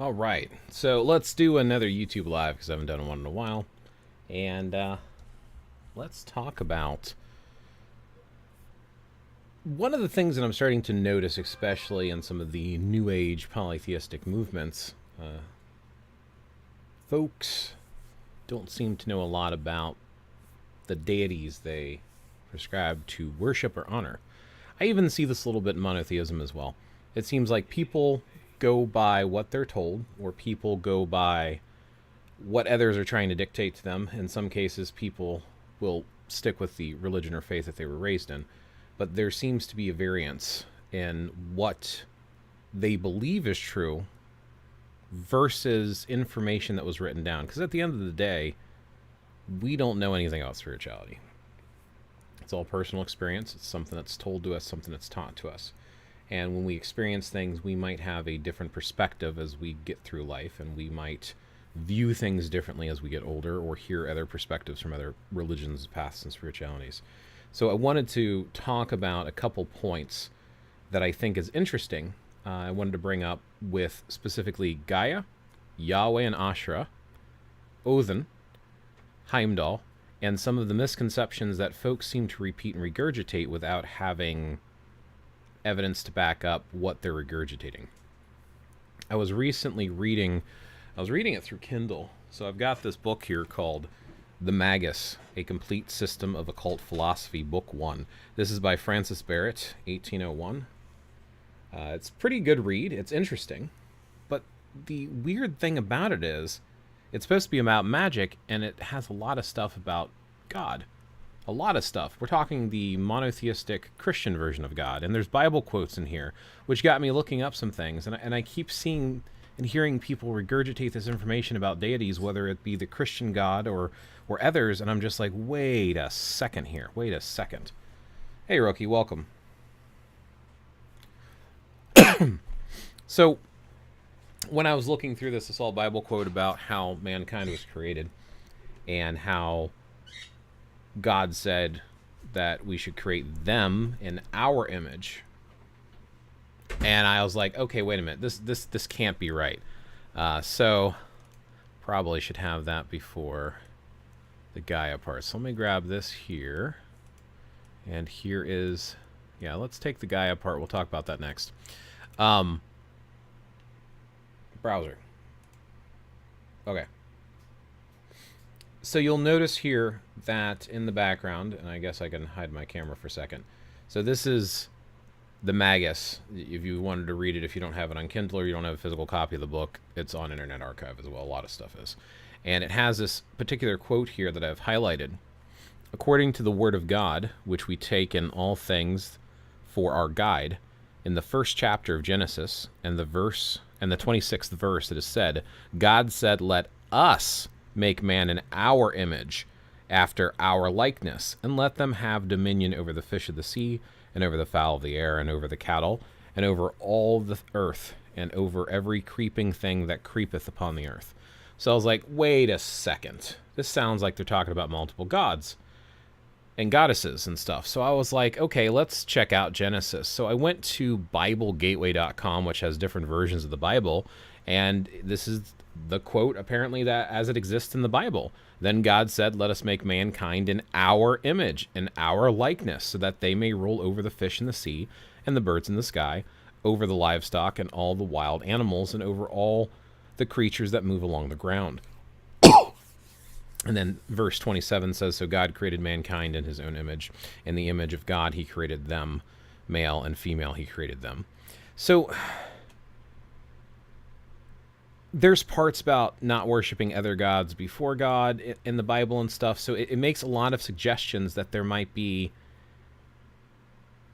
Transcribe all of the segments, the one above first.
All right, so let's do another YouTube live because I haven't done one in a while, and let's talk about one of the things that I'm starting to notice, especially in some of the New Age polytheistic movements. Folks don't seem to know a lot about the deities they prescribe to worship or honor. I even see this a little bit in monotheism as well. It seems like people go by what they're told, or people go by what others are trying to dictate to them. In some cases, people will stick with the religion or faith that they were raised in. But there seems to be a variance in what they believe is true versus information that was written down. Because at the end of the day, we don't know anything about spirituality. It's all personal experience. It's something that's told to us, something that's taught to us. And when we experience things, we might have a different perspective as we get through life, and we might view things differently as we get older or hear other perspectives from other religions, paths, and spiritualities. So I wanted to talk about a couple points that I think is interesting. I wanted to bring up with specifically Gaia, Yahweh and Ashra, Odin, Heimdall, and some of the misconceptions that folks seem to repeat and regurgitate without having evidence to back up what they're regurgitating. I was reading it through Kindle. So I've got this book here called The Magus, A Complete System of Occult Philosophy, Book 1. This is by Francis Barrett, 1801. It's a pretty good read. It's interesting. But the weird thing about it is, it's supposed to be about magic, and it has a lot of stuff about God. A lot of stuff. We're talking the monotheistic Christian version of God, and there's Bible quotes in here, which got me looking up some things, and I keep seeing and hearing people regurgitate this information about deities, whether it be the Christian God or others, and I'm just like, wait a second here. Wait a second. Hey, Roki, welcome. So, when I was looking through this, I saw a Bible quote about how mankind was created and how God said that we should create them in our image. And I was like, okay, wait a minute. This can't be right. So probably should have that before the Gaia part. So let me grab this here. And here is, yeah, let's take the Gaia part. We'll talk about that next. Browser. Okay. So you'll notice here that in the background, and I guess I can hide my camera for a second. So this is the Magus. If you wanted to read it, if you don't have it on Kindle or you don't have a physical copy of the book, it's on Internet Archive as well. A lot of stuff is. And it has this particular quote here that I've highlighted. According to the Word of God, which we take in all things for our guide, in the first chapter of Genesis and the 26th verse, it is said, God said, let us make man in our image, after our likeness, and let them have dominion over the fish of the sea, and over the fowl of the air, and over the cattle, and over all the earth, and over every creeping thing that creepeth upon the earth. So I was like, wait a second. This sounds like they're talking about multiple gods and goddesses and stuff. So I was like, okay, let's check out Genesis. So I went to BibleGateway.com, which has different versions of the Bible, and this is the quote, apparently, that as it exists in the Bible. Then God said, let us make mankind in our image, in our likeness, so that they may rule over the fish in the sea and the birds in the sky, over the livestock and all the wild animals, and over all the creatures that move along the ground. And then verse 27 says, so God created mankind in his own image. In the image of God, he created them. Male and female, he created them. So there's parts about not worshiping other gods before God in the Bible and stuff. So it makes a lot of suggestions that there might be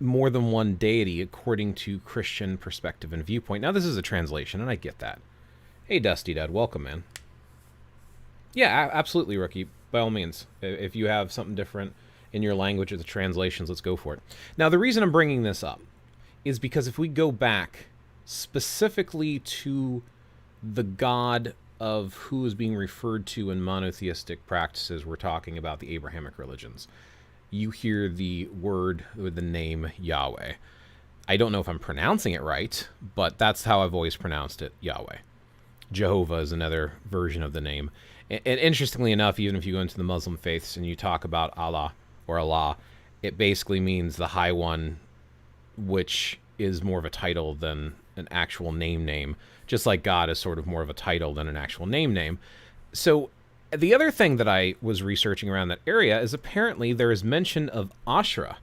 more than one deity according to Christian perspective and viewpoint. Now, this is a translation, and I get that. Hey, Dusty Dad, welcome, man. Yeah, absolutely, Rookie. By all means, if you have something different in your language or the translations, let's go for it. Now, the reason I'm bringing this up is because if we go back specifically to the God of who is being referred to in monotheistic practices, we're talking about the Abrahamic religions. You hear the word with the name Yahweh. I don't know if I'm pronouncing it right, but that's how I've always pronounced it, Yahweh. Jehovah is another version of the name. And interestingly enough, even if you go into the Muslim faiths and you talk about Allah or Allah, it basically means the High One, which is more of a title than an actual name. Just like God is sort of more of a title than an actual name. So the other thing that I was researching around that area is apparently there is mention of Ashra.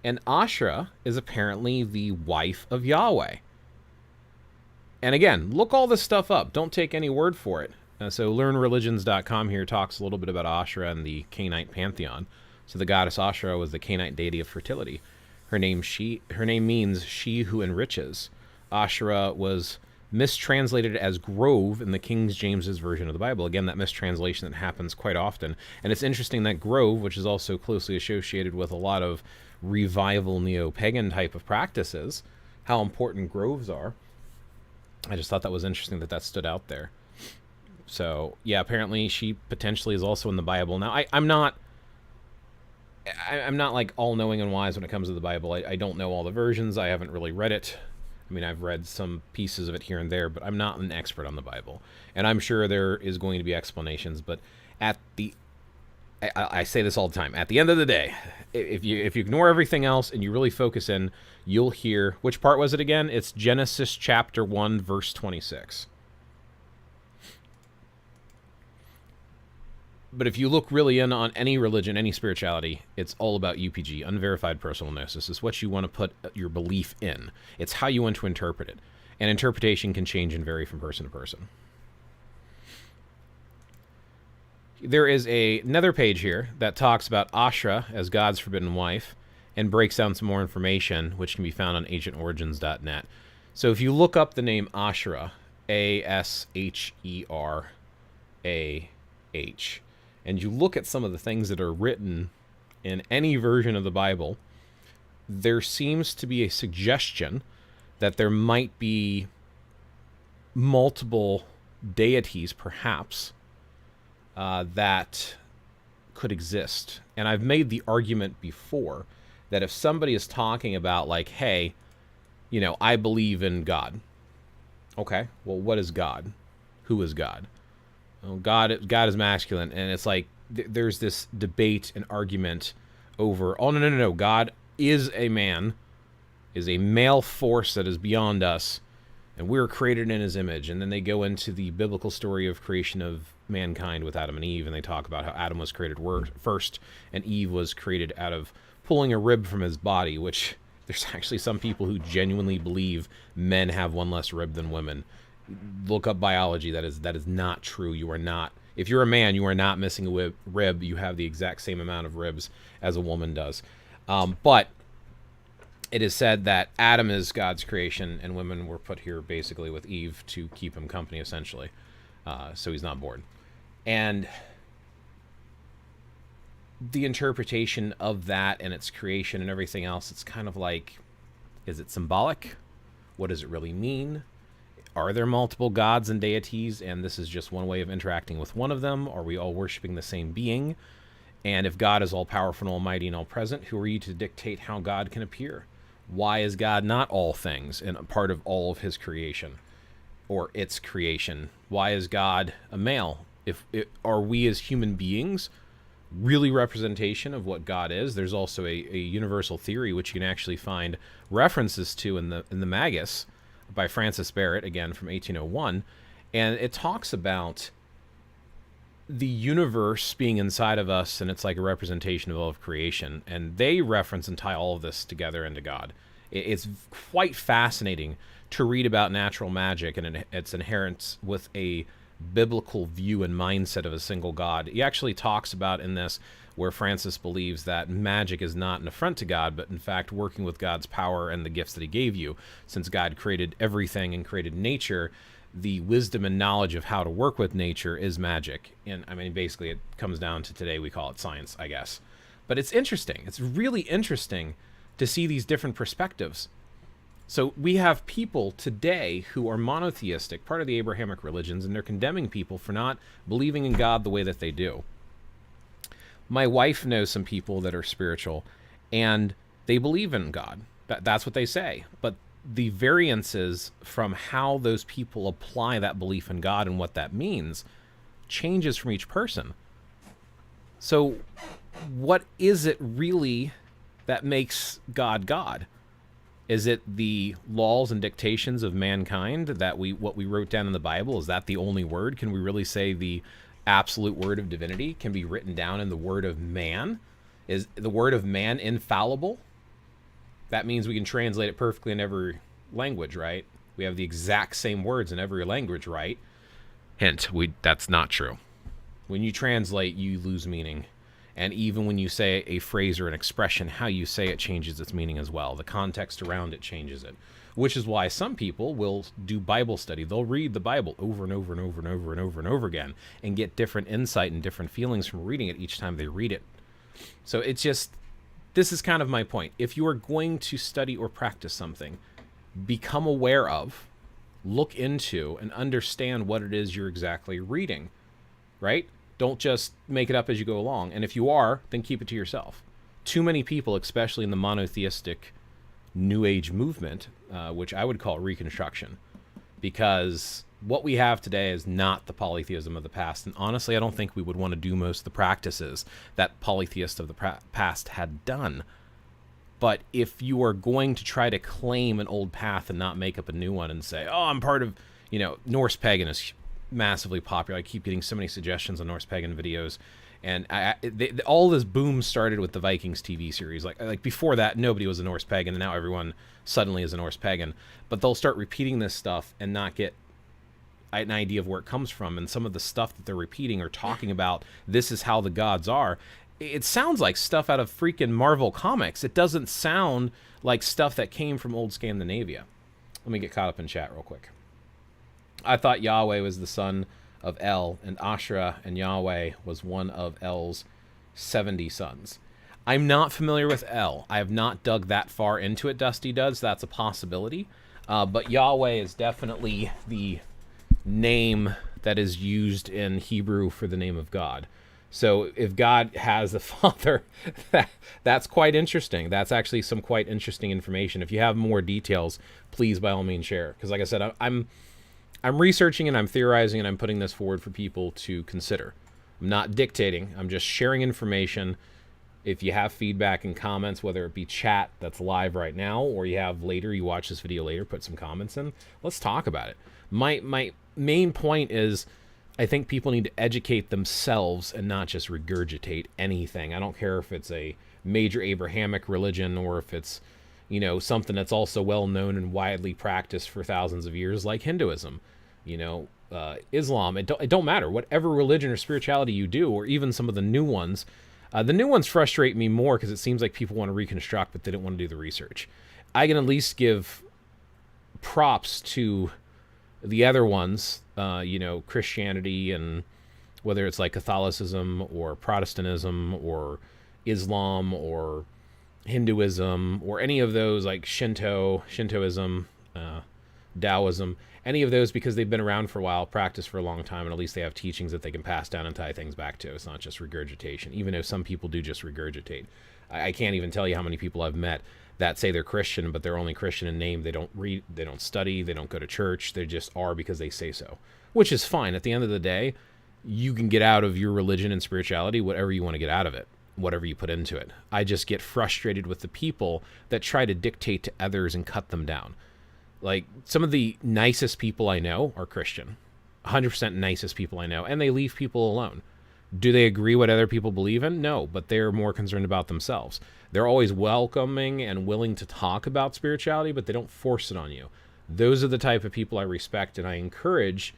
And Ashra is apparently the wife of Yahweh. And again, look all this stuff up. Don't take any word for it. So learnreligions.com here talks a little bit about Ashra and the Canaanite pantheon. So the goddess Ashra was the Canaanite deity of fertility. Her name means she who enriches. Ashra was mistranslated as grove in the King James's version of the Bible. Again, that mistranslation that happens quite often. And it's interesting that grove, which is also closely associated with a lot of revival neo-pagan type of practices, how important groves are. I just thought that was interesting that stood out there. So, yeah, apparently she potentially is also in the Bible. Now, I'm not like all-knowing and wise when it comes to the Bible. I don't know all the versions. I haven't really read it. I mean, I've read some pieces of it here and there, but I'm not an expert on the Bible. And I'm sure there is going to be explanations, but I say this all the time. At the end of the day, if you ignore everything else and you really focus in, you'll hear, which part was it again? It's Genesis chapter 1, verse 26. But if you look really in on any religion, any spirituality, it's all about UPG, unverified personal gnosis. It's what you want to put your belief in. It's how you want to interpret it. And interpretation can change and vary from person to person. There is another page here that talks about Ashra as God's forbidden wife and breaks down some more information, which can be found on ancientorigins.net. So if you look up the name Ashra, A-S-H-E-R-A-H, and you look at some of the things that are written in any version of the Bible, there seems to be a suggestion that there might be multiple deities, perhaps, that could exist. And I've made the argument before that if somebody is talking about, like, hey, I believe in God. Okay, well, what is God? Who is God? Well, God is masculine, and it's like there's this debate and argument over, oh, no, God is a man, is a male force that is beyond us, and we're created in his image. And then they go into the biblical story of creation of mankind with Adam and Eve, and they talk about how Adam was created first, and Eve was created out of pulling a rib from his body, which there's actually some people who genuinely believe men have one less rib than women. Look up biology. That is not true. You are not. If you're a man, you are not missing a rib. You have the exact same amount of ribs as a woman does. But it is said that Adam is God's creation, and women were put here basically with Eve to keep him company, essentially. So he's not bored. And the interpretation of that and its creation and everything else, it's kind of like, is it symbolic? What does it really mean? Are there multiple gods and deities, and this is just one way of interacting with one of them? Are we all worshiping the same being? And if God is all-powerful and almighty and all-present, who are you to dictate how God can appear? Why is God not all things and a part of all of his creation or its creation? Why is God a male? Are we as human beings really representation of what God is? There's also a universal theory which you can actually find references to in the Magus by Francis Barrett, again from 1801, and it talks about the universe being inside of us, and it's like a representation of all of creation, and they reference and tie all of this together into God. It's quite fascinating to read about natural magic and its inherence with a biblical view and mindset of a single God. He actually talks about in this where Francis believes that magic is not an affront to God, but in fact working with God's power and the gifts that he gave you. Since God created everything and created nature, the wisdom and knowledge of how to work with nature is magic. And I mean, basically it comes down to today we call it science, I guess. But it's interesting. It's really interesting to see these different perspectives. So we have people today who are monotheistic, part of the Abrahamic religions, and they're condemning people for not believing in God the way that they do. My wife knows some people that are spiritual, and they believe in God. That's what they say. But the variances from how those people apply that belief in God and what that means changes from each person. So what is it really that makes God God? Is it the laws and dictations of mankind that what we wrote down in the Bible? Is that the only word? Can we really say the absolute word of divinity can be written down in the word of man? Is the word of man infallible? That means we can translate it perfectly in every language, right? We have the exact same words in every language, right? Hint, that's not true. When you translate, you lose meaning. And even when you say a phrase or an expression, how you say it changes its meaning as well. The context around it changes it. Which is why some people will do Bible study. They'll read the Bible over and over and over and over and over and over again and get different insight and different feelings from reading it each time they read it. So it's just, this is kind of my point. If you are going to study or practice something, become aware of, look into, and understand what it is you're exactly reading, right? Don't just make it up as you go along. And if you are, then keep it to yourself. Too many people, especially in the monotheistic New Age movement, which I would call Reconstruction, because what we have today is not the polytheism of the past. And honestly, I don't think we would want to do most of the practices that polytheists of the past had done. But if you are going to try to claim an old path and not make up a new one and say, oh, I'm part of, Norse pagan is massively popular. I keep getting so many suggestions on Norse pagan videos. And all this boom started with the Vikings TV series. Like before that, nobody was a Norse pagan, and now everyone suddenly is a Norse pagan. But they'll start repeating this stuff and not get an idea of where it comes from. And some of the stuff that they're repeating or talking about, this is how the gods are. It sounds like stuff out of freaking Marvel Comics. It doesn't sound like stuff that came from old Scandinavia. Let me get caught up in chat real quick. I thought Yahweh was the son of El, and Ashra and Yahweh was one of El's 70 sons. I'm not familiar with El. I have not dug that far into it. Dusty does. That's a possibility. But Yahweh is definitely the name that is used in Hebrew for the name of God. So if God has a father, that's quite interesting. That's actually some quite interesting information. If you have more details, please by all means share. Because like I said, I'm researching and I'm theorizing and I'm putting this forward for people to consider. I'm not dictating. I'm just sharing information. If you have feedback and comments, whether it be chat that's live right now or you have later, you watch this video later, put some comments in. Let's talk about it. My main point is I think people need to educate themselves and not just regurgitate anything. I don't care if it's a major Abrahamic religion or if it's, something that's also well known and widely practiced for thousands of years, like Hinduism, Islam. It don't matter. Whatever religion or spirituality you do, or even some of the new ones. The new ones frustrate me more because it seems like people want to reconstruct, but they don't want to do the research. I can at least give props to the other ones, Christianity, and whether it's like Catholicism or Protestantism or Islam or Hinduism or any of those, like Shintoism, Taoism, any of those, because they've been around for a while, practiced for a long time, and at least they have teachings that they can pass down and tie things back to. It's not just regurgitation, even though some people do just regurgitate. I can't even tell you how many people I've met that say they're Christian, but they're only Christian in name. They don't read, they don't study, they don't go to church. They just are because they say so, which is fine. At the end of the day, you can get out of your religion and spirituality whatever you want to get out of it, whatever you put into it. I just get frustrated with the people that try to dictate to others and cut them down. Like, some of the nicest people I know are Christian, 100% nicest people I know, and they leave people alone. Do they agree what other people believe in? No, but they're more concerned about themselves. They're always welcoming and willing to talk about spirituality, but they don't force it on you. Those are the type of people I respect, and I encourage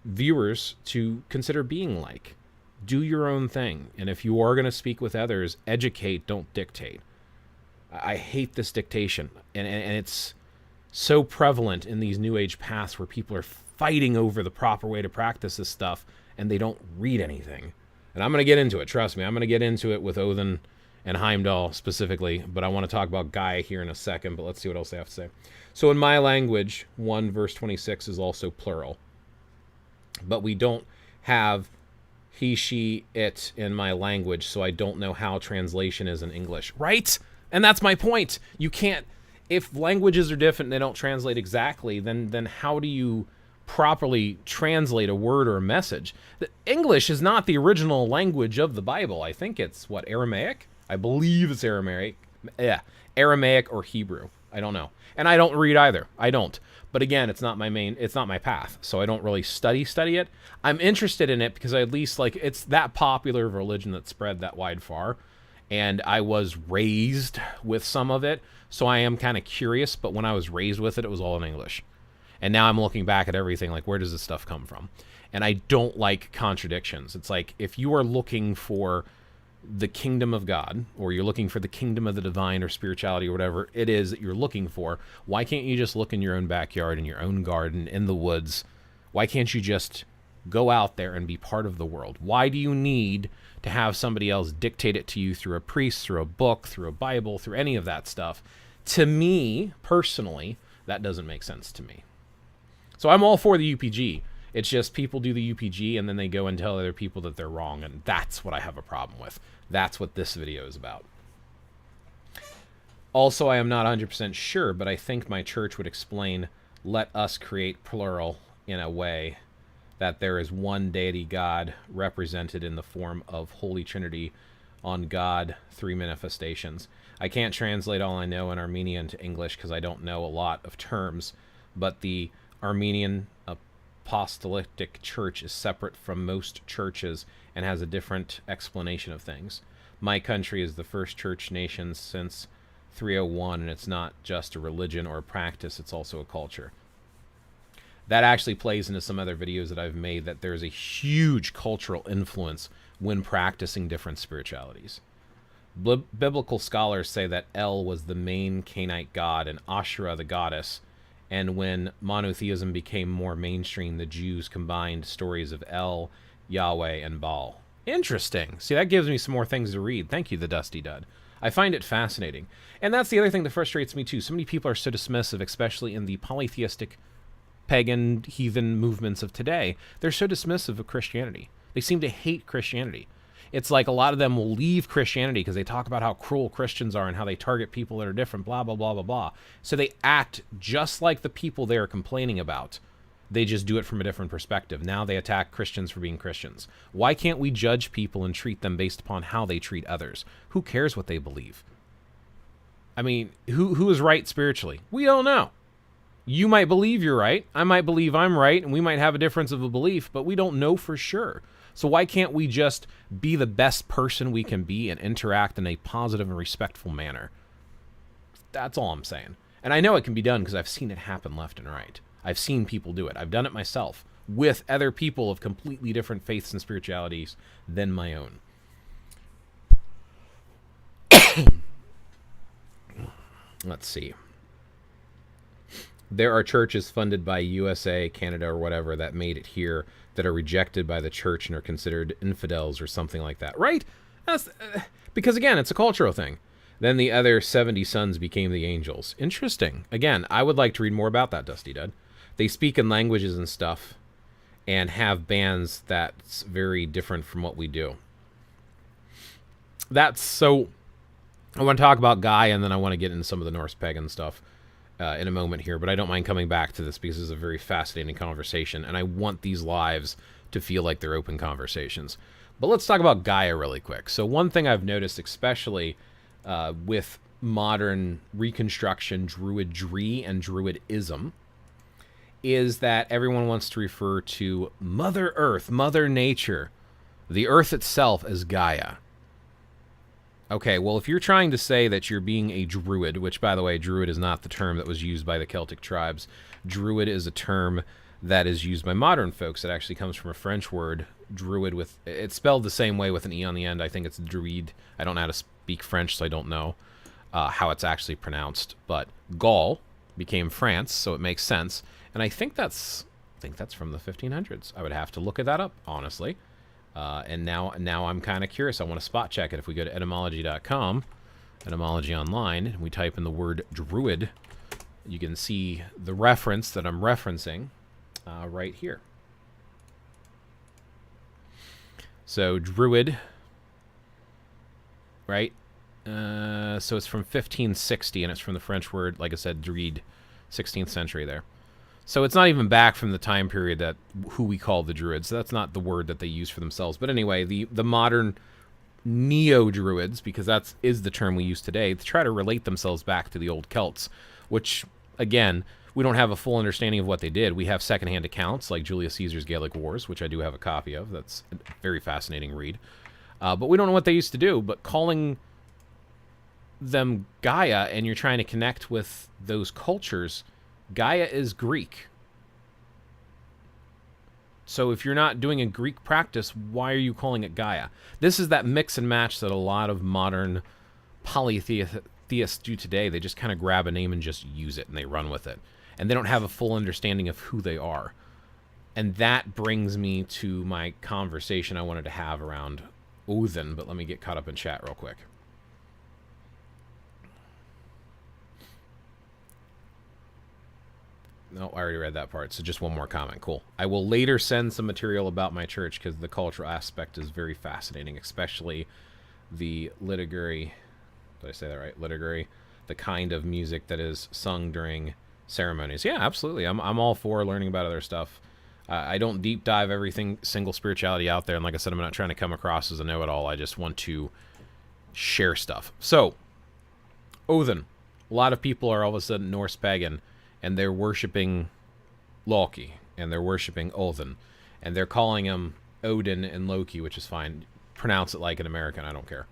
viewers to consider being like. Do your own thing, and if you are going to speak with others, educate, don't dictate. I hate this dictation, and it's so prevalent in these new age paths where people are fighting over the proper way to practice this stuff, and they don't read anything. And I'm going to get into it, trust me. I'm going to get into it with Odin and Heimdall specifically, but I want to talk about Gaia here in a second, but let's see what else they have to say. So in my language, 1 verse 26 is also plural. But we don't have he, she, it in my language, so I don't know how translation is in English. Right? And that's my point. You can't... if languages are different and they don't translate exactly, then how do you properly translate a word or a message? The English is not the original language of the Bible. I think it's what, Aramaic? I believe it's Aramaic. Yeah, Aramaic or Hebrew. I don't know. And I don't read either. I don't. But again, it's not my path. So I don't really study it. I'm interested in it because I at least like it's that popular of a religion that spread that wide far. And I was raised with some of it. So I am kind of curious, but when I was raised with it, it was all in English. And now I'm looking back at everything like, where does this stuff come from? And I don't like contradictions. It's like, if you are looking for the kingdom of God, or you're looking for the kingdom of the divine or spirituality or whatever it is that you're looking for, why can't you just look in your own backyard, in your own garden, in the woods? Why can't you just go out there and be part of the world? Why do you need to have somebody else dictate it to you through a priest, through a book, through a Bible, through any of that stuff? To me, personally, that doesn't make sense to me. So I'm all for the UPG. It's just people do the UPG and then they go and tell other people that they're wrong, and that's what I have a problem with. That's what this video is about. Also, I am not 100% sure, but I think my church would explain, let us create plural in a way that there is one deity God represented in the form of Holy Trinity on God, three manifestations. I can't translate all I know in Armenian to English because I don't know a lot of terms, but the Armenian Apostolic Church is separate from most churches and has a different explanation of things. My country is the first church nation since 301, and it's not just a religion or a practice, it's also a culture. That actually plays into some other videos that I've made, that there's a huge cultural influence when practicing different spiritualities. Biblical scholars say that El was the main Canaanite god and Asherah the goddess, and when monotheism became more mainstream, the Jews combined stories of El, Yahweh, and Baal. Interesting. See, that gives me some more things to read. Thank you, the Dusty Dud. I find it fascinating. And that's the other thing that frustrates me, too. So many people are so dismissive, especially in the polytheistic, pagan, heathen movements of today. They're so dismissive of Christianity. They seem to hate Christianity. It's like a lot of them will leave Christianity because they talk about how cruel Christians are and how they target people that are different, blah, blah, blah, blah, blah. So they act just like the people they are complaining about. They just do it from a different perspective. Now they attack Christians for being Christians. Why can't we judge people and treat them based upon how they treat others? Who cares what they believe? I mean, who is right spiritually? We don't know. You might believe you're right. I might believe I'm right, and we might have a difference of a belief, but we don't know for sure. So why can't we just be the best person we can be and interact in a positive and respectful manner? That's all I'm saying. And I know it can be done because I've seen it happen left and right. I've seen people do it. I've done it myself with other people of completely different faiths and spiritualities than my own. Let's see. There are churches funded by USA, Canada, or whatever that made it here that are rejected by the church and are considered infidels or something like that, right? That's, because, again, it's a cultural thing. Then the other 70 sons became the angels. Interesting. Again, I would like to read more about that, Dusty Dud. They speak in languages and stuff and have bands that's very different from what we do. That's so... I want to talk about Gaia, and then I want to get into some of the Norse pagan stuff in a moment here, but I don't mind coming back to this because it's a very fascinating conversation, and I want these lives to feel like they're open conversations. But let's talk about Gaia really quick. So one thing I've noticed, especially with modern reconstruction, druidry, and druidism, is that everyone wants to refer to Mother Earth, Mother Nature, the Earth itself as Gaia. Okay, well, if you're trying to say that you're being a druid, which, by the way, druid is not the term that was used by the Celtic tribes. Druid is a term that is used by modern folks. It actually comes from a French word, druid, with... It's spelled the same way with an E on the end. I think it's druid. I don't know how to speak French, so I don't know how it's actually pronounced. But Gaul became France, so it makes sense. And I think that's from the 1500s. I would have to look at that up, honestly. And now I'm kind of curious. I want to spot check it. If we go to etymology.com, etymology online, and we type in the word druid, you can see the reference that I'm referencing right here. So druid, right? So it's from 1560, and it's from the French word, like I said, druid, 16th century there. So it's not even back from the time period that who we call the Druids. So that's not the word that they use for themselves. But anyway, the modern neo-Druids, because that is the term we use today, to try to relate themselves back to the old Celts, which, again, we don't have a full understanding of what they did. We have secondhand accounts like Julius Caesar's Gallic Wars, which I do have a copy of. That's a very fascinating read. But we don't know what they used to do. But calling them Gaia, and you're trying to connect with those cultures, Gaia is Greek. So if you're not doing a Greek practice, why are you calling it Gaia? This is that mix and match that a lot of modern polytheists do today. They just kind of grab a name and just use it, and they run with it. And they don't have a full understanding of who they are. And that brings me to my conversation I wanted to have around Odin, but let me get caught up in chat real quick. No, I already read that part, so just one more comment. Cool. I will later send some material about my church because the cultural aspect is very fascinating, especially the liturgy. Did I say that right? Liturgy, the kind of music that is sung during ceremonies. Yeah, absolutely. I'm all for learning about other stuff. I don't deep dive everything, single spirituality out there, and like I said, I'm not trying to come across as a know-it-all. I just want to share stuff. So, Odin. A lot of people are all of a sudden Norse pagan, and they're worshiping Loki, and they're worshiping Odin, and they're calling him Odin and Loki, which is fine. Pronounce it like an American, I don't care.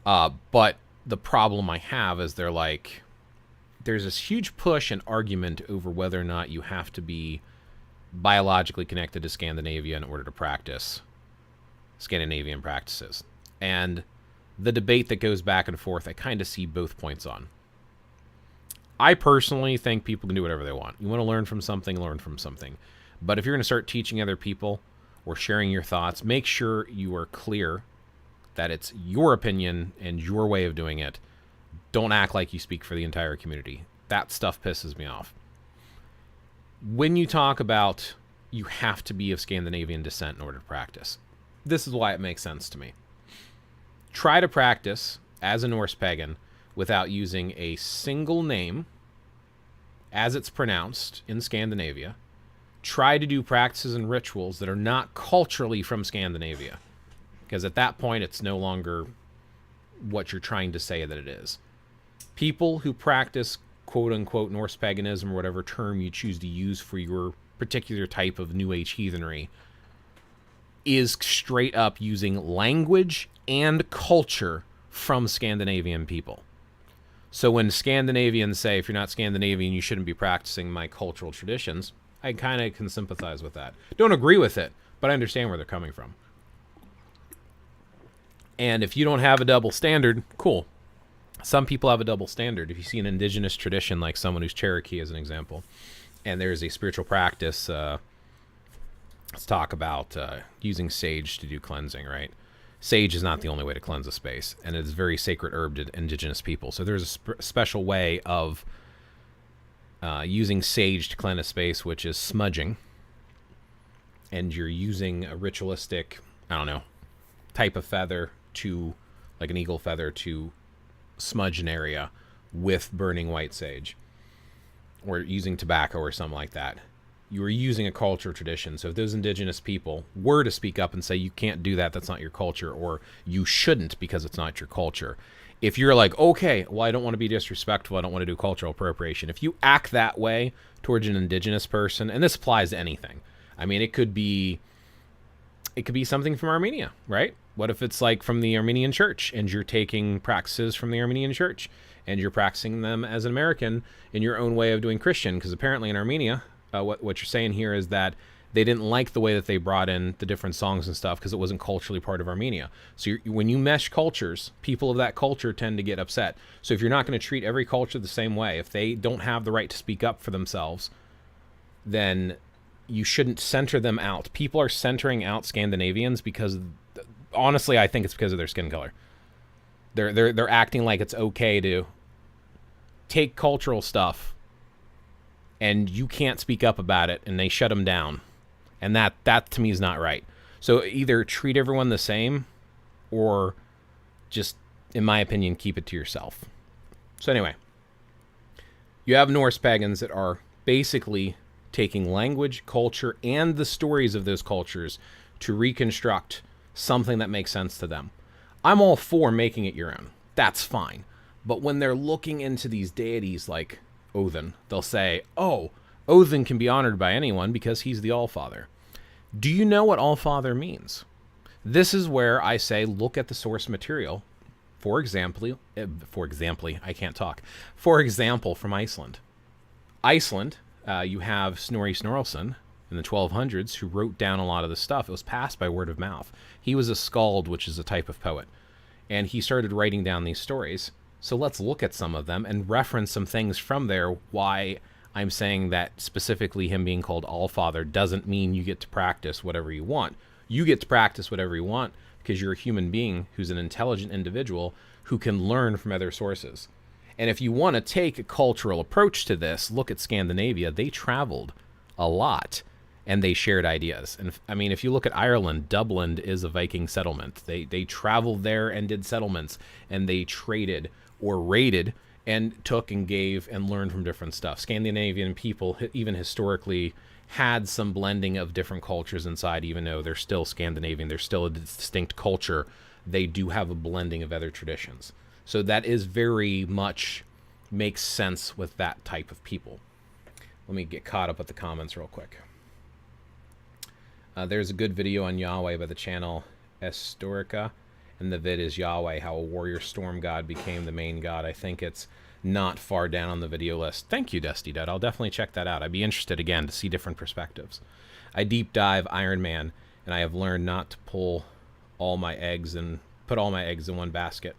But the problem I have is they're like, there's this huge push and argument over whether or not you have to be biologically connected to Scandinavia in order to practice Scandinavian practices. And the debate that goes back and forth, I kind of see both points on. I personally think people can do whatever they want. You want to learn from something, learn from something. But if you're going to start teaching other people or sharing your thoughts, make sure you are clear that it's your opinion and your way of doing it. Don't act like you speak for the entire community. That stuff pisses me off. When you talk about you have to be of Scandinavian descent in order to practice, this is why it makes sense to me. Try to practice as a Norse pagan without using a single name as it's pronounced in Scandinavia. Try to do practices and rituals that are not culturally from Scandinavia, because at that point it's no longer what you're trying to say that it is. People who practice quote-unquote Norse paganism, or whatever term you choose to use for your particular type of New Age heathenry, is straight up using language and culture from Scandinavian people. So when Scandinavians say, if you're not Scandinavian, you shouldn't be practicing my cultural traditions, I kind of can sympathize with that. Don't agree with it, but I understand where they're coming from. And if you don't have a double standard, cool. Some people have a double standard. If you see an indigenous tradition, like someone who's Cherokee as an example, and there's a spiritual practice, let's talk about using sage to do cleansing, right? Sage is not the only way to cleanse a space, and it is very sacred herb to indigenous people. So there's a special way of using sage to cleanse a space, which is smudging. And you're using a ritualistic, I don't know, type of feather to, like an eagle feather, to smudge an area with burning white sage. Or using tobacco or something like that. You are using a cultural tradition. So if those indigenous people were to speak up and say, you can't do that, that's not your culture, or you shouldn't because it's not your culture. If you're like, okay, well, I don't want to be disrespectful, I don't want to do cultural appropriation. If you act that way towards an indigenous person, and this applies to anything. I mean, it could be something from Armenia, right? What if it's like from the Armenian church and you're taking practices from the Armenian church and you're practicing them as an American in your own way of doing Christian? Because apparently in Armenia, what you're saying here is that they didn't like the way that they brought in the different songs and stuff because it wasn't culturally part of Armenia. So when you mesh cultures, people of that culture tend to get upset. So if you're not going to treat every culture the same way, if they don't have the right to speak up for themselves, then you shouldn't center them out. People are centering out Scandinavians because, honestly, I think it's because of their skin color. They're acting like it's okay to take cultural stuff and you can't speak up about it, and they shut them down. And that to me is not right. So either treat everyone the same or just in my opinion, keep it to yourself. So anyway, you have Norse pagans that are basically taking language, culture, and the stories of those cultures to reconstruct something that makes sense to them. I'm all for making it your own. That's fine. But when they're looking into these deities like Odin, they'll say, oh, Odin can be honored by anyone because he's the Allfather. Do you know what Allfather means? This is where I say look at the source material. For example, I can't talk. For example, from Iceland. Iceland, you have Snorri Snorrason in the 1200s who wrote down a lot of the stuff. It was passed by word of mouth. He was a skald, which is a type of poet. And he started writing down these stories. So let's look at some of them and reference some things from there. Why I'm saying that specifically him being called Allfather doesn't mean you get to practice whatever you want. You get to practice whatever you want because you're a human being who's an intelligent individual who can learn from other sources. And if you want to take a cultural approach to this, look at Scandinavia. They traveled a lot and they shared ideas. And I mean, if you look at Ireland, Dublin is a Viking settlement. They traveled there and did settlements, and they traded or raided and took and gave and learned from different stuff. Scandinavian people, even historically, had some blending of different cultures inside, even though they're still Scandinavian. They're still a distinct culture. They do have a blending of other traditions. So that is very much makes sense with that type of people. Let me get caught up with the comments real quick. There's a good video on Yahweh by the channel Estorica, and the vid is Yahweh, how a warrior storm god became the main god. I think it's not far down on the video list. Thank you, Dusty Dud. I'll definitely check that out. I'd be interested, again, to see different perspectives. I deep dive Iron Man, and I have learned not to put all my eggs in one basket.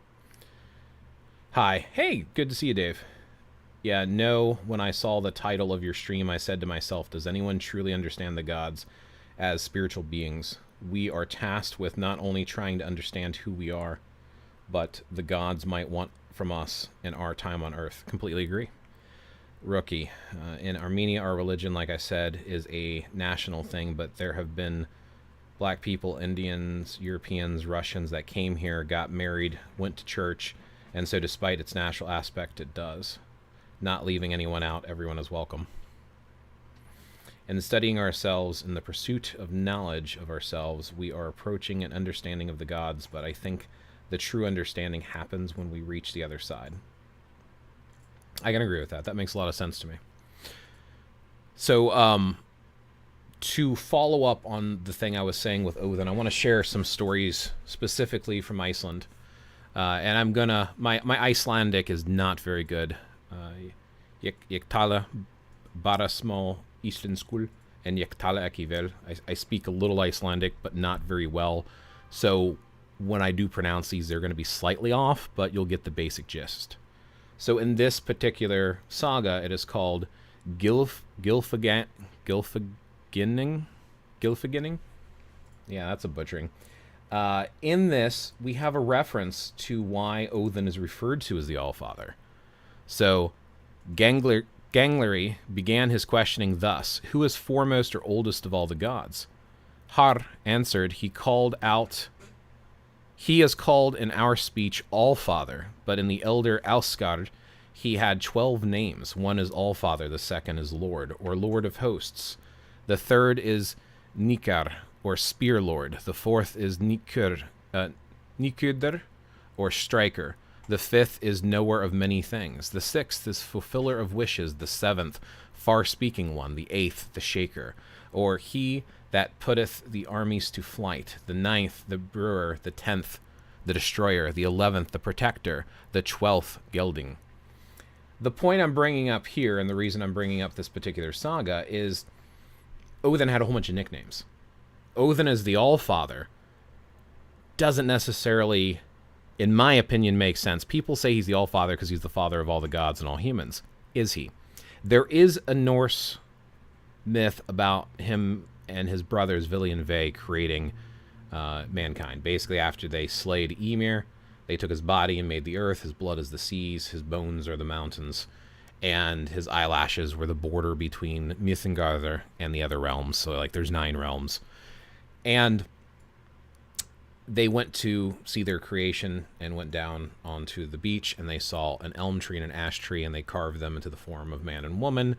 Hi. Hey, good to see you, Dave. Yeah, no, when I saw the title of your stream, I said to myself, does anyone truly understand the gods as spiritual beings? We are tasked with not only trying to understand who we are, but the gods might want from us in our time on Earth. Completely agree. Rookie. In Armenia, our religion, like I said, is a national thing, but there have been black people, Indians, Europeans, Russians that came here, got married, went to church, and so despite its national aspect, it does. Not leaving anyone out, everyone is welcome. In studying ourselves in the pursuit of knowledge of ourselves, we are approaching an understanding of the gods, but I think the true understanding happens when we reach the other side. I can agree with that. That makes a lot of sense to me. So, to follow up on the thing I was saying with Odin, I want to share some stories specifically from Iceland. And I'm gonna, my Icelandic is not very good. Ég tala bara smá íslensku and ég tala ekki vel. I speak a little Icelandic, but not very well. So when I do pronounce these, they're going to be slightly off, but you'll get the basic gist. So in this particular saga, it is called Gylfaginning. Yeah, that's a butchering. In this, we have a reference to why Odin is referred to as the Allfather. So Gangleri began his questioning thus: who is foremost or oldest of all the gods? Har answered, he is called in our speech Allfather, but in the elder Ásgard he had 12 names. One is Allfather, the second is Lord, or Lord of Hosts. The third is Nikar, or Spear Lord. The fourth is Nikur, or Striker. The fifth is Knower of Many Things. The sixth is Fulfiller of Wishes. The seventh, Far-Speaking One. The eighth, the Shaker, or He that putteth the armies to flight. The ninth, the Brewer. The 10th, the Destroyer. The 11th, the Protector. The 12th, Gelding. The point I'm bringing up here, and the reason I'm bringing up this particular saga, is Odin had a whole bunch of nicknames. Odin as the Allfather doesn't necessarily, in my opinion, make sense. People say he's the Allfather because he's the father of all the gods and all humans. Is he? There is a Norse myth about him and his brothers, Vili and Ve, creating mankind. Basically, after they slayed Ymir, they took his body and made the earth. His blood is the seas. His bones are the mountains. And his eyelashes were the border between Mithrangarðr and the other realms. So, like, there's 9 realms. And they went to see their creation and went down onto the beach, and they saw an elm tree and an ash tree, and they carved them into the form of man and woman,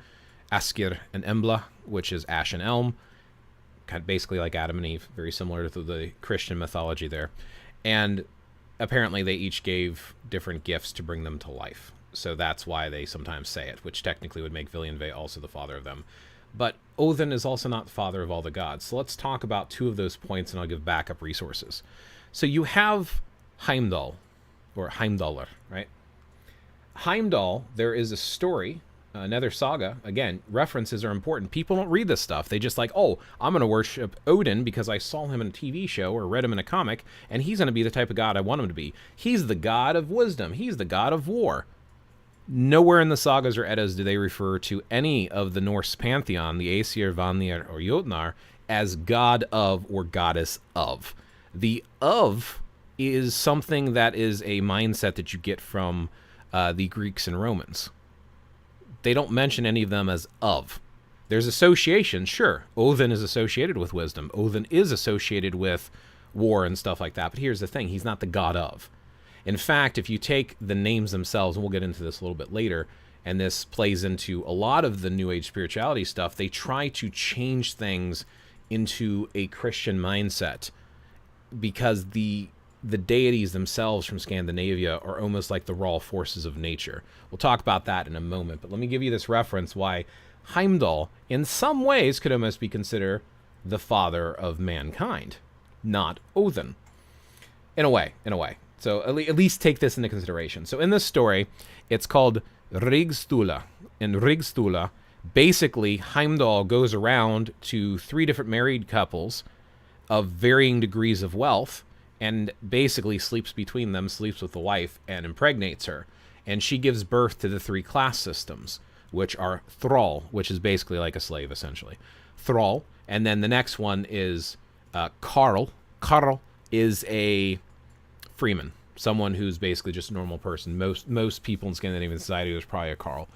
Askir and Embla, which is ash and elm, kind of basically like Adam and Eve, very similar to the Christian mythology there. And apparently they each gave different gifts to bring them to life. So that's why they sometimes say it, which technically would make Viljanve also the father of them. But Odin is also not the father of all the gods. So let's talk about two of those points, and I'll give backup resources. So you have Heimdall, or Heimdallr, right? Heimdall, there is a story, another saga. Again, references are important. People don't read this stuff. They just like, oh, I'm going to worship Odin because I saw him in a TV show or read him in a comic, and he's going to be the type of god I want him to be. He's the god of wisdom. He's the god of war. Nowhere in the sagas or Eddas do they refer to any of the Norse pantheon, the Aesir, Vanir, or Jotnar, as god of or goddess of. The of is something that is a mindset that you get from the Greeks and Romans. They don't mention any of them as of. There's association, sure. Odin is associated with wisdom. Odin is associated with war and stuff like that. But here's the thing. He's not the god of. In fact, if you take the names themselves, and we'll get into this a little bit later, and this plays into a lot of the New Age spirituality stuff, they try to change things into a Christian mindset because the deities themselves from Scandinavia are almost like the raw forces of nature. We'll talk about that in a moment, but let me give you this reference why Heimdall, in some ways, could almost be considered the father of mankind, not Odin. In a way. So at least take this into consideration. So in this story, it's called Rigstula. In Rigstula, basically, Heimdall goes around to 3 different married couples of varying degrees of wealth and basically sleeps between them, sleeps with the wife, and impregnates her. And she gives birth to the 3 class systems, which are thrall, which is basically like a slave, essentially. Thrall. And then the next one is Karl. Karl is a freeman, someone who's basically just a normal person. Most people in Scandinavian society is probably a Karl.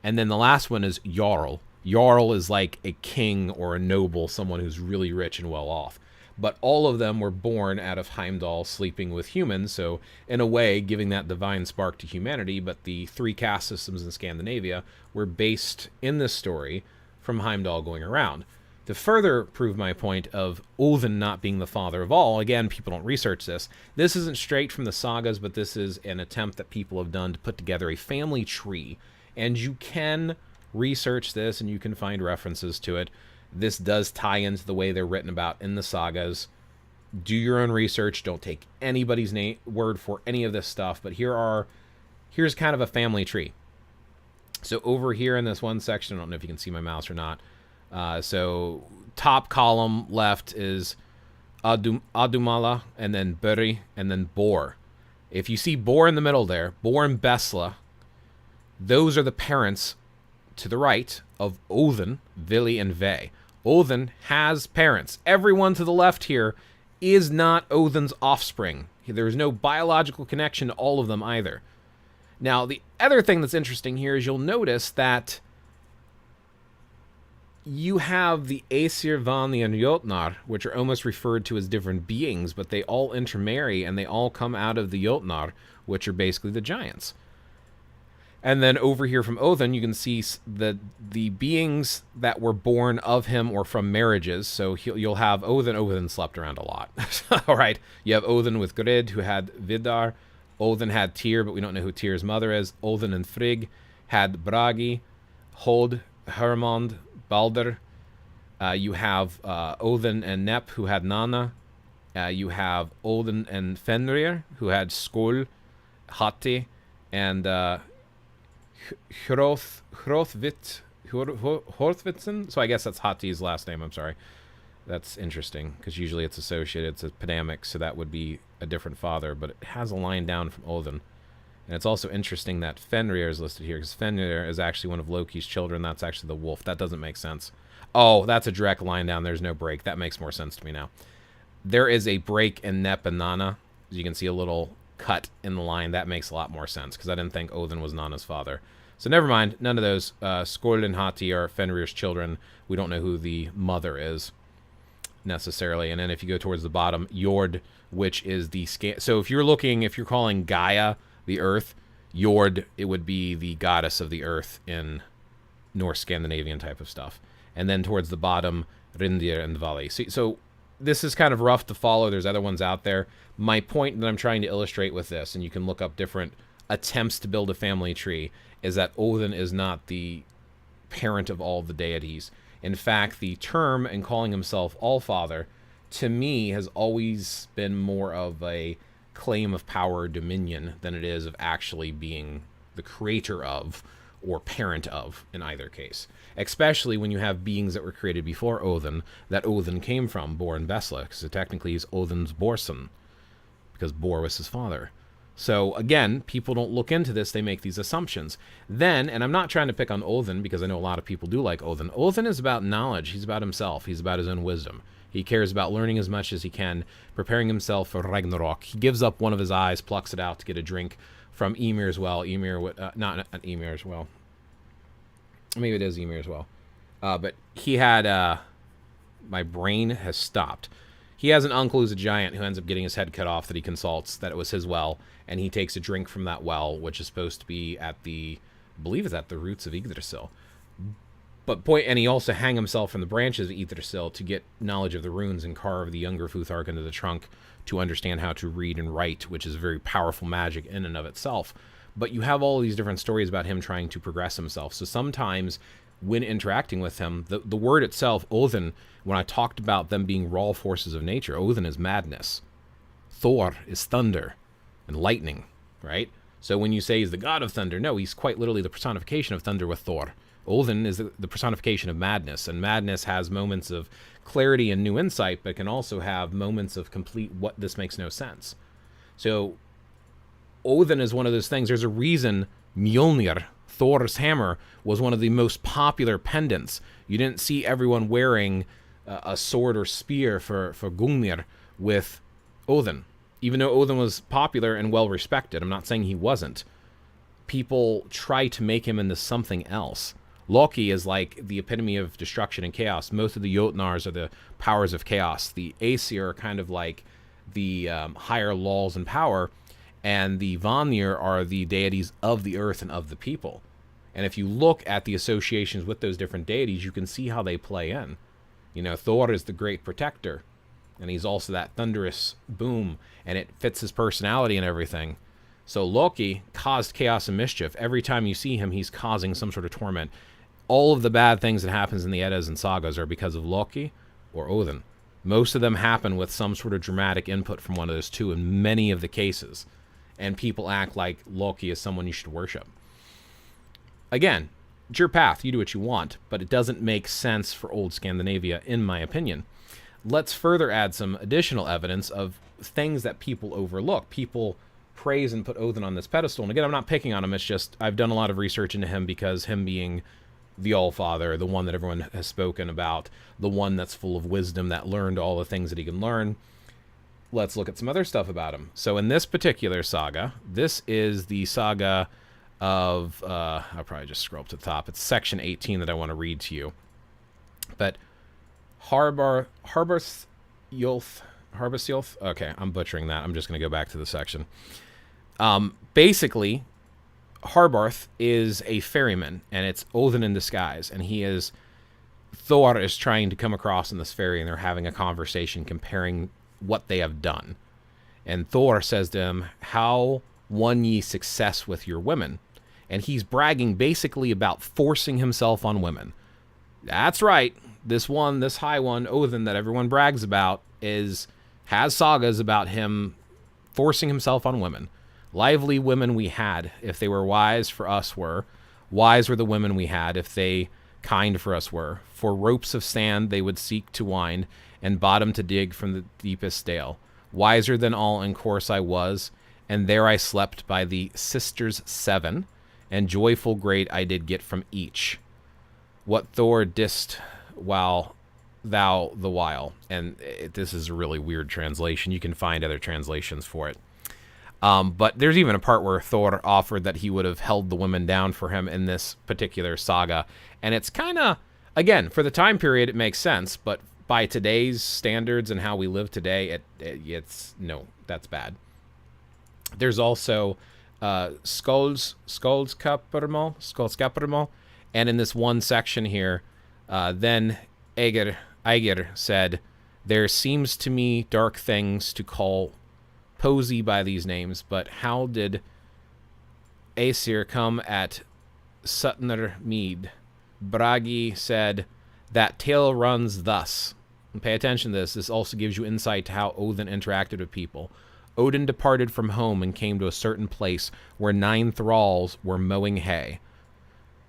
And then the last one is Jarl. Jarl is like a king or a noble, someone who's really rich and well off. But all of them were born out of Heimdall sleeping with humans, so in a way giving that divine spark to humanity. But the 3 caste systems in Scandinavia were based in this story from Heimdall going around. To further prove my point of Odin not being the father of all, again, people don't research this. This isn't straight from the sagas, but this is an attempt that people have done to put together a family tree. And you can research this, and you can find references to it. This does tie into the way they're written about in the sagas. Do your own research. Don't take anybody's word for any of this stuff. But here's kind of a family tree. So over here in this one section, I don't know if you can see my mouse or not. So top column left is Adumala, and then Buri, and then Bor. If you see Bor in the middle there, Bor and Besla, those are the parents to the right of Odin, Vili, and Ve. Odin has parents. Everyone to the left here is not Odin's offspring. There's no biological connection to all of them either. Now, the other thing that's interesting here is you'll notice that you have the Aesir, Vanir, and Jotnar, which are almost referred to as different beings, but they all intermarry, and they all come out of the Jotnar, which are basically the giants. And then over here from Odin, you can see the beings that were born of him or from marriages. So you'll have Odin. Odin slept around a lot. All right. You have Odin with Grid, who had Vidar. Odin had Tyr, but we don't know who Tyr's mother is. Odin and Frigg had Bragi, Hod, Hermond, Balder. You have Odin and Nep, who had Nanna. You have Odin and Fenrir, who had Skuld, Hati, and Hrothvitsen. So I guess that's Hati's last name. I'm sorry. That's interesting, because usually it's associated. It's a pedamic, so that would be a different father, but it has a line down from Odin. And it's also interesting that Fenrir is listed here, because Fenrir is actually one of Loki's children. That's actually the wolf. That doesn't make sense. Oh, that's a direct line down. There's no break. That makes more sense to me now. There is a break in Nep and Nanna. As you can see, a little cut in the line. That makes a lot more sense, because I didn't think Odin was Nanna's father. So never mind. None of those. Skuld and Hati are Fenrir's children. We don't know who the mother is. necessarily. And then if you go towards the bottom, Jord, which is the so if you're calling Gaia the earth, Jord, it would be the goddess of the earth in Norse Scandinavian type of stuff. And then towards the bottom, Rindir and Vali. So this is kind of rough to follow. There's other ones out there. My point that I'm trying to illustrate with this, and you can look up different attempts to build a family tree, is that Odin is not the parent of all the deities. In fact, the term and calling himself Allfather, to me, has always been more of a claim of power or dominion than it is of actually being the creator of or parent of, in either case. Especially when you have beings that were created before Odin, that Odin came from, Bor and Vesla, so technically he's Odin's Borson, because Bor was his father. So again, people don't look into this, they make these assumptions. Then, and I'm not trying to pick on Odin, because I know a lot of people do like Odin. Odin is about knowledge, he's about himself, he's about his own wisdom. He cares about learning as much as he can, preparing himself for Ragnarok. He gives up one of his eyes, plucks it out to get a drink from Ymir's well. Not Ymir's well. Maybe it is Ymir's well. But he had, my brain has stopped. He has an uncle who's a giant who ends up getting his head cut off that he consults that it was his well, and he takes a drink from that well, which is supposed to be at I believe it's at the roots of Yggdrasil. And he also hang himself from the branches of Yggdrasil to get knowledge of the runes and carve the younger Futhark into the trunk to understand how to read and write, which is very powerful magic in and of itself. But you have all these different stories about him trying to progress himself. So sometimes when interacting with him, the word itself, Odin, when I talked about them being raw forces of nature, Odin is madness. Thor is thunder and lightning, right? So when you say he's the god of thunder, no, he's quite literally the personification of thunder with Thor. Odin is the personification of madness, and madness has moments of clarity and new insight, but can also have moments of complete what this makes no sense. So Odin is one of those things. There's a reason Mjolnir, Thor's hammer, was one of the most popular pendants. You didn't see everyone wearing a sword or spear for Gungnir with Odin. Even though Odin was popular and well respected, I'm not saying he wasn't. People try to make him into something else. Loki is like the epitome of destruction and chaos. Most of the Jotnars are the powers of chaos. The Aesir are kind of like the higher laws and power, and the Vanir are the deities of the earth and of the people. And if you look at the associations with those different deities, you can see how they play in. You know, Thor is the great protector, and he's also that thunderous boom, and it fits his personality and everything. So Loki caused chaos and mischief. Every time you see him, he's causing some sort of torment. All of the bad things that happens in the Eddas and sagas are because of Loki or Odin. Most of them happen with some sort of dramatic input from one of those two in many of the cases. And people act like Loki is someone you should worship. Again, it's your path. You do what you want, but it doesn't make sense for old Scandinavia, in my opinion. Let's further add some additional evidence of things that people overlook. People praise and put Odin on this pedestal. And again, I'm not picking on him. It's just I've done a lot of research into him because him being the Allfather, the one that everyone has spoken about, the one that's full of wisdom, that learned all the things that he can learn. Let's look at some other stuff about him. So in this particular saga, this is the saga of, I'll probably just scroll up to the top. It's section 18 that I want to read to you. But Harbarth Yolth. Okay, I'm butchering that. I'm just going to go back to the section. Basically, Harbarth is a ferryman, and it's Odin in disguise, and Thor is trying to come across in this ferry, and they're having a conversation comparing what they have done. And Thor says to him, "How won ye success with your women?" And he's bragging basically about forcing himself on women. That's right. This high one, Odin, that everyone brags about, has sagas about him forcing himself on women. Lively women we had, if they were wise for us were. Wise were the women we had, if they kind for us were. For ropes of sand they would seek to wind, and bottom to dig from the deepest dale. Wiser than all in course I was, and there I slept by the sisters 7, and joyful great I did get from each. What Thor didst while thou the while. And this is a really weird translation. You can find other translations for it. But there's even a part where Thor offered that he would have held the women down for him in this particular saga. And it's kind of, again, for the time period, it makes sense. But by today's standards and how we live today, it's no, that's bad. There's also Skålskaparmal, and in this one section here, then Eiger said, "There seems to me dark things to call Posey by these names, but how did Aesir come at Sutner Mead?" Bragi said, "That tale runs thus." And pay attention to this. This also gives you insight to how Odin interacted with people. Odin departed from home and came to a certain place where 9 thralls were mowing hay.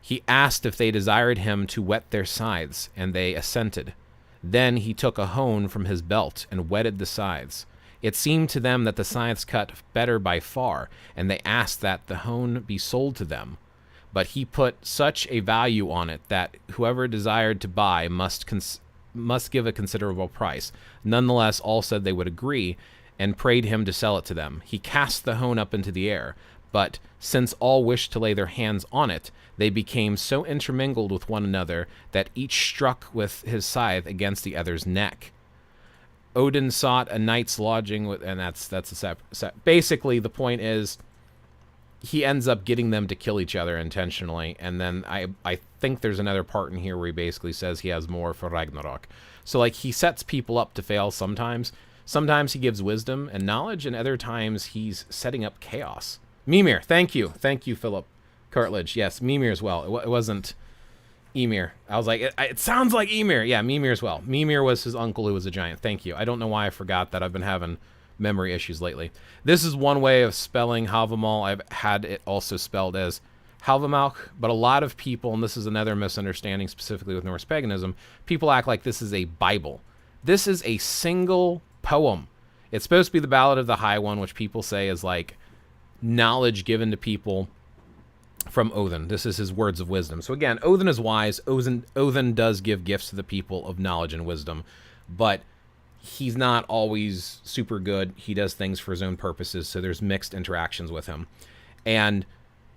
He asked if they desired him to whet their scythes, and they assented. Then he took a hone from his belt and whetted the scythes. It seemed to them that the scythes cut better by far, and they asked that the hone be sold to them. But he put such a value on it that whoever desired to buy must give a considerable price. Nonetheless, all said they would agree, and prayed him to sell it to them. He cast the hone up into the air, but since all wished to lay their hands on it, they became so intermingled with one another that each struck with his scythe against the other's neck. Odin sought a night's lodging with, and that's a basically the point is he ends up getting them to kill each other intentionally, and then I think there's another part in here where he basically says he has more for Ragnarok. So like he sets people up to fail sometimes. Sometimes he gives wisdom and knowledge, and other times he's setting up chaos. Mimir, thank you, Philip Cartledge. Yes, Mimir as well. It wasn't Ymir. I was like, it sounds like Ymir. Yeah, Mimir as well. Mimir was his uncle who was a giant. Thank you. I don't know why I forgot that. I've been having memory issues lately. This is one way of spelling Havamal. I've had it also spelled as Halvamalk, but a lot of people, and this is another misunderstanding specifically with Norse paganism, people act like this is a Bible. This is a single poem. It's supposed to be the Ballad of the High One, which people say is like knowledge given to people from Odin. This is his words of wisdom. So again, Odin is wise. Odin does give gifts to the people of knowledge and wisdom, but he's not always super good. He does things for his own purposes, so there's mixed interactions with him. And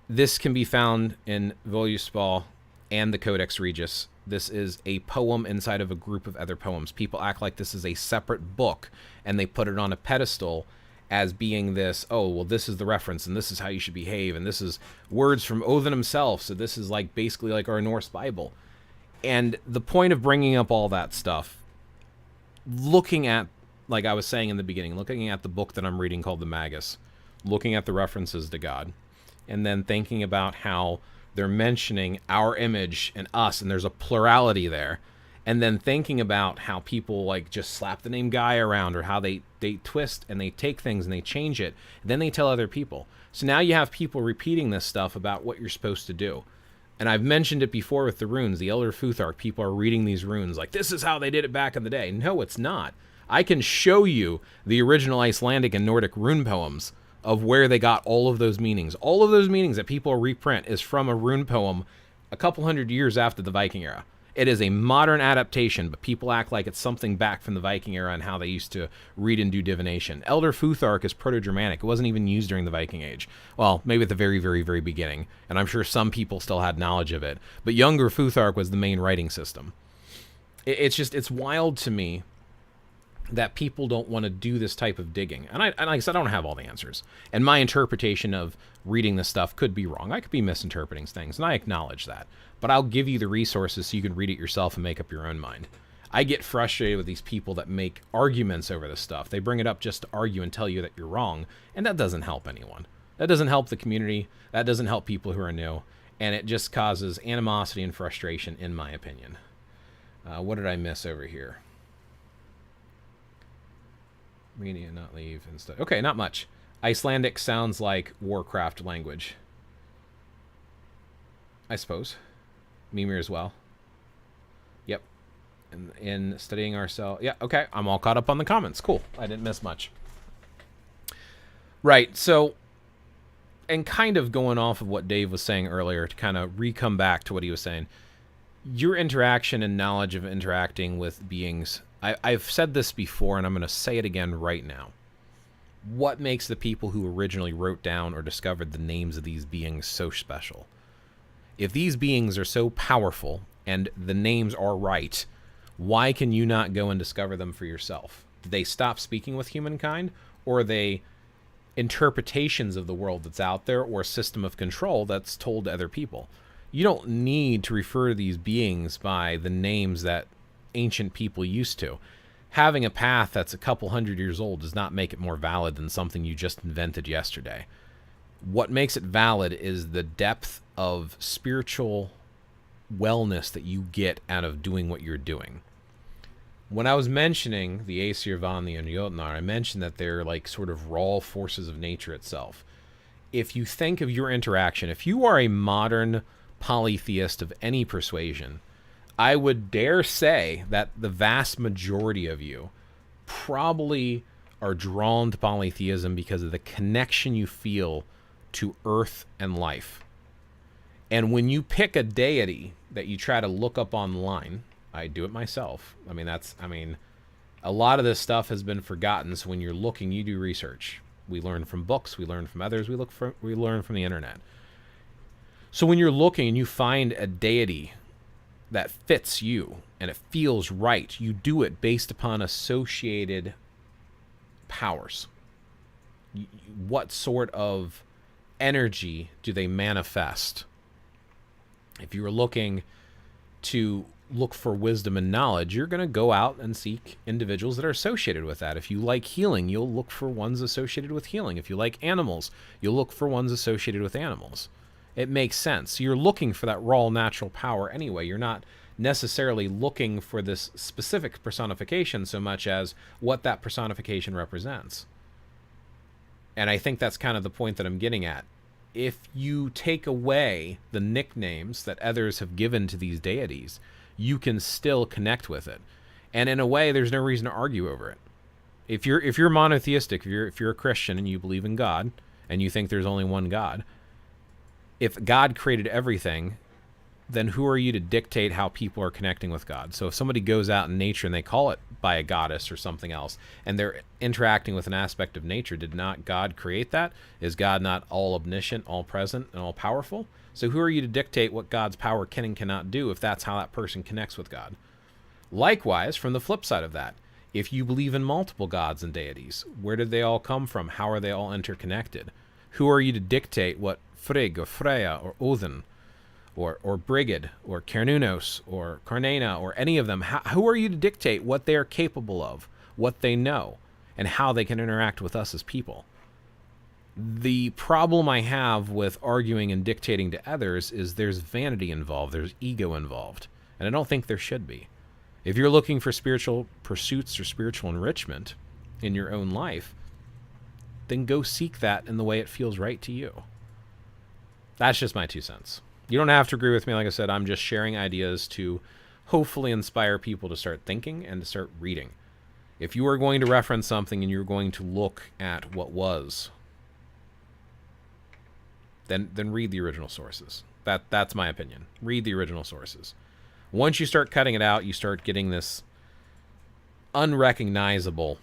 this can be found in Voluspa and the Codex Regius. This is a poem inside of a group of other poems. People act like this is a separate book, and they put it on a pedestal as being this, oh, well, this is the reference, and this is how you should behave, and this is words from Odin himself, so this is like basically like our Norse Bible. And the point of bringing up all that stuff, looking at, like I was saying in the beginning, looking at the book that I'm reading called the Magus, looking at the references to God, and then thinking about how they're mentioning our image and us, and there's a plurality there. And then thinking about how people like just slap the name Guy around, or how they twist and they take things and they change it, and then they tell other people. So now you have people repeating this stuff about what you're supposed to do. And I've mentioned it before with the runes, the Elder Futhark, people are reading these runes like, this is how they did it back in the day. No, it's not. I can show you the original Icelandic and Nordic rune poems of where they got all of those meanings. All of those meanings that people reprint is from a rune poem a couple hundred years after the Viking era. It is a modern adaptation, but people act like it's something back from the Viking era and how they used to read and do divination. Elder Futhark is Proto-Germanic. It wasn't even used during the Viking Age. Well, maybe at the very, very, very beginning, and I'm sure some people still had knowledge of it. But younger Futhark was the main writing system. It's wild to me that people don't want to do this type of digging. And like I said, I don't have all the answers. And my interpretation of reading this stuff could be wrong. I could be misinterpreting things, and I acknowledge that. But I'll give you the resources so you can read it yourself and make up your own mind. I get frustrated with these people that make arguments over this stuff. They bring it up just to argue and tell you that you're wrong, and that doesn't help anyone. That doesn't help the community. That doesn't help people who are new. And it just causes animosity and frustration, in my opinion. What did I miss over here? We need to not leave and stuff. Okay, not much. Icelandic sounds like Warcraft language, I suppose. Mimir as well. Yep. And in studying ourselves. Yeah, okay. I'm all caught up on the comments. Cool. I didn't miss much. Right. So, and kind of going off of what Dave was saying earlier to kind of re-come back to what he was saying. Your interaction and knowledge of interacting with beings. I've said this before, and I'm going to say it again right now. What makes the people who originally wrote down or discovered the names of these beings so special? If these beings are so powerful and the names are right, Why can you not go and discover them for yourself? They stop speaking with humankind, or are they interpretations of the world that's out there, or a system of control that's told to other people? You don't need to refer to these beings by the names that ancient people used to. Having a path that's a couple hundred years old does not make it more valid than something you just invented yesterday. What makes it valid is the depth of spiritual wellness that you get out of doing what you're doing. When I was mentioning the Aesir, Vanni, and Jotnar, I mentioned that they're like sort of raw forces of nature itself. If you think of your interaction, if you are a modern polytheist of any persuasion, I would dare say that the vast majority of you probably are drawn to polytheism because of the connection you feel to earth and life. And when you pick a deity that you try to look up online, I do it myself. A lot of this stuff has been forgotten. So when you're looking, you do research. We learn from books. We learn from others. We learn from the internet. So when you're looking and you find a deity that fits you and it feels right, you do it based upon associated powers. What sort of energy do they manifest? If you were looking to look for wisdom and knowledge, you're going to go out and seek individuals that are associated with that. If you like healing, you'll look for ones associated with healing. If you like animals, you'll look for ones associated with animals. It makes sense. You're looking for that raw natural power anyway. You're not necessarily looking for this specific personification so much as what that personification represents. And I think that's kind of the point that I'm getting at. If you take away the nicknames that others have given to these deities, you can still connect with it. And in a way, there's no reason to argue over it. If you're monotheistic, if you're a Christian and you believe in God and you think there's only one God, if God created everything, then who are you to dictate how people are connecting with God? So if somebody goes out in nature and they call it by a goddess or something else, and they're interacting with an aspect of nature, did not God create that? Is God not all omniscient, all present, and all powerful? So who are you to dictate what God's power can and cannot do if that's how that person connects with God? Likewise, from the flip side of that, if you believe in multiple gods and deities, where did they all come from? How are they all interconnected? Who are you to dictate what Frigg or Freya or Odin or Brigid or Cernunnos or Carnena or any of them, who are you to dictate what they are capable of, what they know, and how they can interact with us as people? The problem I have with arguing and dictating to others is there's vanity involved, there's ego involved, and I don't think there should be. If you're looking for spiritual pursuits or spiritual enrichment in your own life, then go seek that in the way it feels right to you. That's just my 2 cents. You don't have to agree with me. Like I said, I'm just sharing ideas to hopefully inspire people to start thinking and to start reading. If you are going to reference something and you're going to look at what was, then read the original sources. That's my opinion. Read the original sources. Once you start cutting it out, you start getting this unrecognizable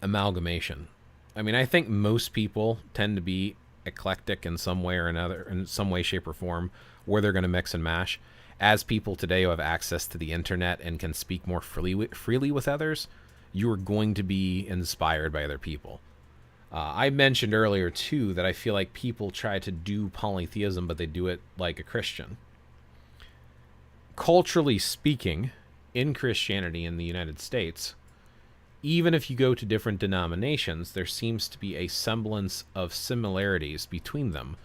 amalgamation. I mean, I think most people tend to be eclectic in some way or another, in some way, shape, or form, where they're going to mix and mash. As people today who have access to the internet and can speak more freely with others, you are going to be inspired by other people. I mentioned earlier, too, that I feel like people try to do polytheism, but they do it like a Christian. Culturally speaking, in Christianity in the United States, even if you go to different denominations, there seems to be a semblance of similarities between them.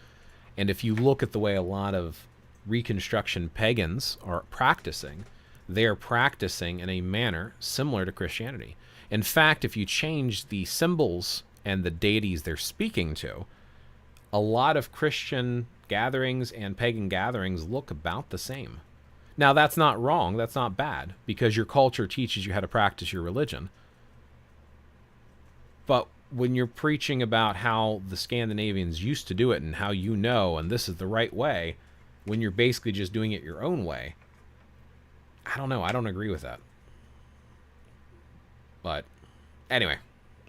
And if you look at the way a lot of Reconstruction pagans are practicing, they are practicing in a manner similar to Christianity. In fact, if you change the symbols and the deities they're speaking to, a lot of Christian gatherings and pagan gatherings look about the same. Now, that's not wrong. That's not bad, because your culture teaches you how to practice your religion. But when you're preaching about how the Scandinavians used to do it and how you know, and this is the right way, when you're basically just doing it your own way, I don't know. I don't agree with that. But anyway,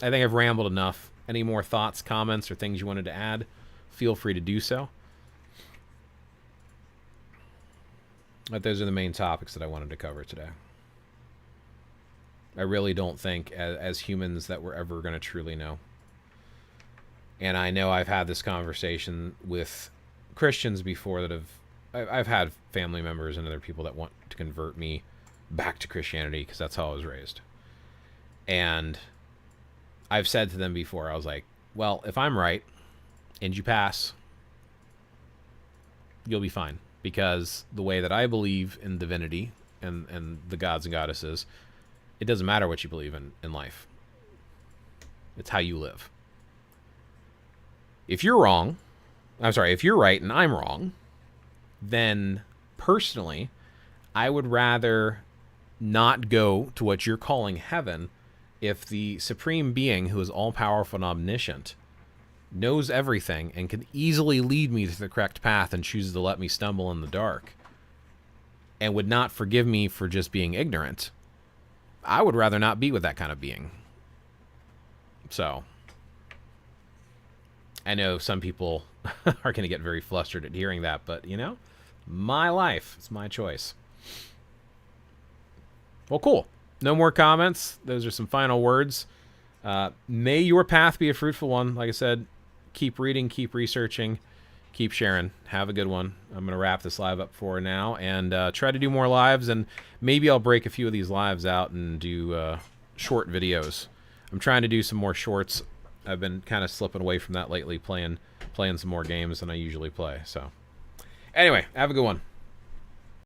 I think I've rambled enough. Any more thoughts, comments, or things you wanted to add, feel free to do so. But those are the main topics that I wanted to cover today. I really don't think as humans that we're ever going to truly know. And I know I've had this conversation with Christians before that I've had family members and other people that want to convert me back to Christianity because that's how I was raised. And I've said to them before, I was like, well, if I'm right and you pass, you'll be fine. Because the way that I believe in divinity and the gods and goddesses, it doesn't matter what you believe in life. It's how you live. If you're wrong, if you're right and I'm wrong, then personally, I would rather not go to what you're calling heaven if the supreme being who is all-powerful and omniscient knows everything and can easily lead me to the correct path and chooses to let me stumble in the dark and would not forgive me for just being ignorant. I would rather not be with that kind of being. So, I know some people are going to get very flustered at hearing that, but, you know, my life. It's my choice. Well, cool. No more comments. Those are some final words. May your path be a fruitful one. Like I said, keep reading, keep researching, keep sharing. Have a good one. I'm going to wrap this live up for now and try to do more lives, and maybe I'll break a few of these lives out and do short videos. I'm trying to do some more shorts. I've been kind of slipping away from that lately, playing some more games than I usually play. So, anyway, have a good one.